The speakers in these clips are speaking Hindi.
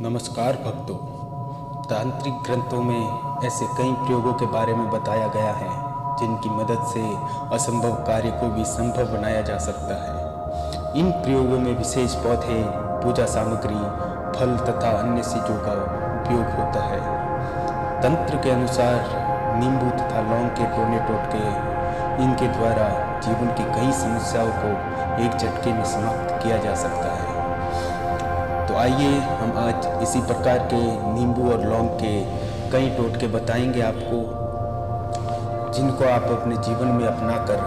नमस्कार भक्तों। तांत्रिक ग्रंथों में ऐसे कई प्रयोगों के बारे में बताया गया है जिनकी मदद से असंभव कार्य को भी संभव बनाया जा सकता है। इन प्रयोगों में विशेष पौधे, पूजा सामग्री, फल तथा अन्य चीज़ों का उपयोग होता है। तंत्र के अनुसार नींबू तथा लौंग के टोने टोटके इनके द्वारा जीवन की कई समस्याओं को एक झटके में समाप्त किया जा सकता है। तो आइए हम आज इसी प्रकार के नींबू और लौंग के कई टोटके बताएंगे आपको, जिनको आप अपने जीवन में अपनाकर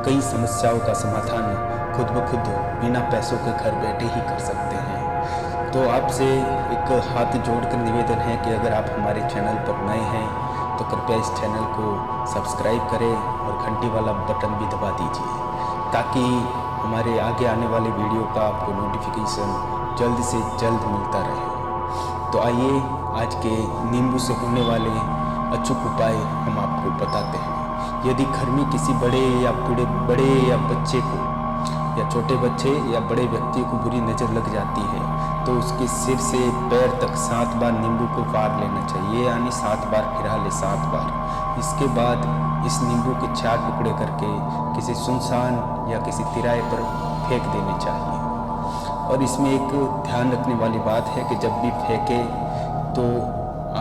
कई समस्याओं का समाधान खुद ब खुद बिना पैसों के घर बैठे ही कर सकते हैं। तो आपसे एक हाथ जोड़कर निवेदन है कि अगर आप हमारे चैनल पर नए हैं तो कृपया इस चैनल को सब्सक्राइब करें और घंटी वाला बटन भी दबा दीजिए, ताकि हमारे आगे आने वाले वीडियो का आपको नोटिफिकेशन जल्द से जल्द मिलता रहे। तो आइए आज के नींबू से होने वाले अचूक उपाय हम आपको बताते हैं। यदि घर में किसी बड़े या बच्चे को या छोटे बच्चे या बड़े व्यक्ति को बुरी नज़र लग जाती है तो उसके सिर से पैर तक 7 बार नींबू को फाड़ लेना चाहिए, यानी 7 बार फिरा ले 7 बार। इसके बाद इस नींबू के 4 टुकड़े करके किसी सुनसान या किसी तिराहे पर फेंक देने चाहिए। और इसमें एक ध्यान रखने वाली बात है कि जब भी फेंके तो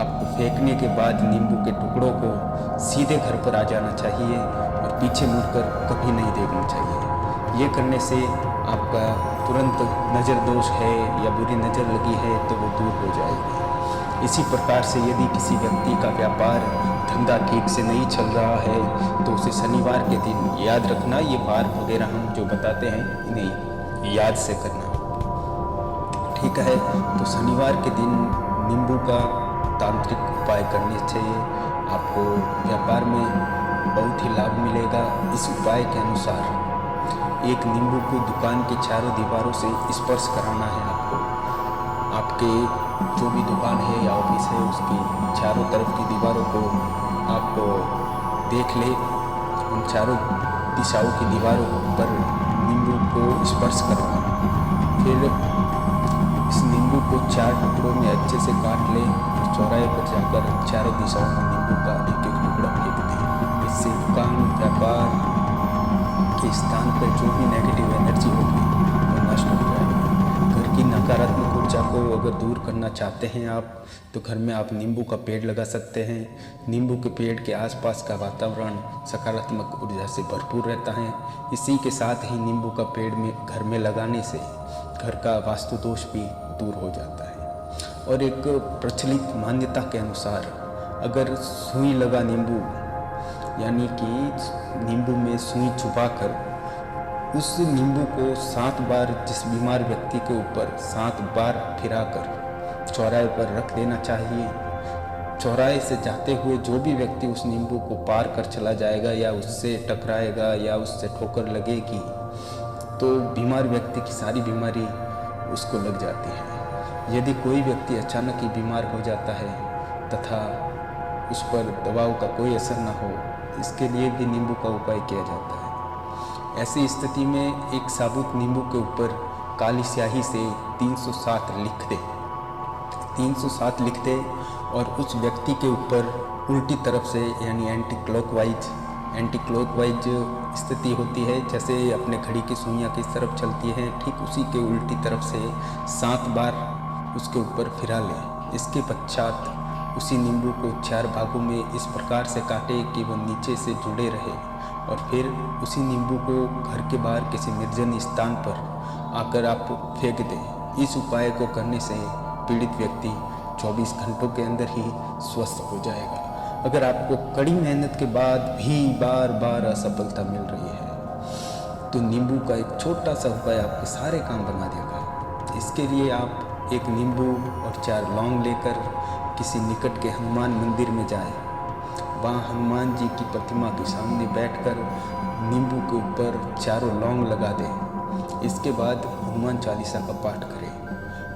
आपको फेंकने के बाद नींबू के टुकड़ों को सीधे घर पर आ जाना चाहिए और पीछे मुड़कर कभी नहीं देखना चाहिए। ये करने से आपका तुरंत नज़र दोष है या बुरी नज़र लगी है तो वो दूर हो जाएगी। इसी प्रकार से यदि किसी व्यक्ति का व्यापार धंधा ठीक से नहीं चल रहा है तो उसे शनिवार के दिन, याद रखना ये बार वगैरह हम जो बताते हैं इन्हें याद से करना, ठीक है। तो शनिवार के दिन नींबू का तांत्रिक उपाय करने चाहिए, आपको व्यापार में बहुत ही लाभ मिलेगा। इस उपाय के अनुसार एक नींबू को दुकान के चारों दीवारों से स्पर्श कराना है आपको। आपके जो भी दुकान है या ऑफिस है उसकी चारों तरफ की दीवारों को आप देख ले, उन चारों दिशाओं की दीवारों पर नींबू को स्पर्श करना। फिर इस नींबू को 4 टुकड़ों में अच्छे से काट ले और चौराहे पर जाकर चारों दिशाओं में नींबू का एक एक टुकड़ा फेंक दें। इससे दुकान, व्यापार के स्थान पर जो भी नेगेटिव एनर्जी होगी वो नष्ट हो जाएगी। घर की नकारात्मक ऊर्जा को अगर दूर करना चाहते हैं आप तो घर में आप नींबू का पेड़ लगा सकते हैं। नींबू के पेड़ के आसपास का वातावरण सकारात्मक ऊर्जा से भरपूर रहता है। इसी के साथ ही नींबू का पेड़ में घर में लगाने से घर का वास्तु दोष भी दूर हो जाता है। और एक प्रचलित मान्यता के अनुसार अगर सुई लगा नींबू, यानी कि नींबू में सुई छुपाकर उस नींबू को 7 बार जिस बीमार व्यक्ति के ऊपर 7 बार फिराकर चौराहे पर रख देना चाहिए। चौराहे से जाते हुए जो भी व्यक्ति उस नींबू को पार कर चला जाएगा या उससे टकराएगा या उससे ठोकर लगेगी तो बीमार व्यक्ति की सारी बीमारी उसको लग जाती है। यदि कोई व्यक्ति अचानक ही बीमार हो जाता है तथा उस पर दवाओं का कोई असर ना हो, इसके लिए भी नींबू का उपाय किया जाता है। ऐसी स्थिति में एक साबुत नींबू के ऊपर काली स्याही से 307 लिख दे, 307 लिख दे और उस व्यक्ति के ऊपर उल्टी तरफ से, यानी एंटी क्लॉकवाइज स्थिति होती है, जैसे अपने घड़ी की सुइयां किस तरफ चलती है ठीक उसी के उल्टी तरफ से 7 बार उसके ऊपर फिरा ले। इसके पश्चात उसी नींबू को 4 भागों में इस प्रकार से काटे कि वो नीचे से जुड़े रहे और फिर उसी नींबू को घर के बाहर किसी निर्जन स्थान पर आकर आप फेंक दें। इस उपाय को करने से पीड़ित व्यक्ति 24 घंटों के अंदर ही स्वस्थ हो जाएगा। अगर आपको कड़ी मेहनत के बाद भी बार बार असफलता मिल रही है तो नींबू का एक छोटा सा उपाय आपके सारे काम बना देगा। इसके लिए आप एक नींबू और 4 लौंग लेकर किसी निकट के हनुमान मंदिर में जाएं। वहाँ हनुमान जी की प्रतिमा के सामने बैठकर नींबू के ऊपर 4 लौंग लगा दें। इसके बाद हनुमान चालीसा का पाठ करें।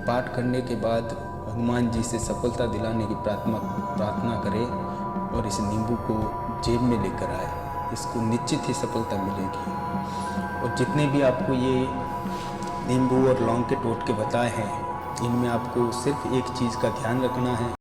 पाठ करने के बाद हनुमान जी से सफलता दिलाने की प्रार्थना करें और इस नींबू को जेब में लेकर आए। इसको निश्चित ही सफलता मिलेगी। और जितने भी आपको ये नींबू और लौंग के टोटके बताए हैं इनमें आपको सिर्फ एक चीज़ का ध्यान रखना है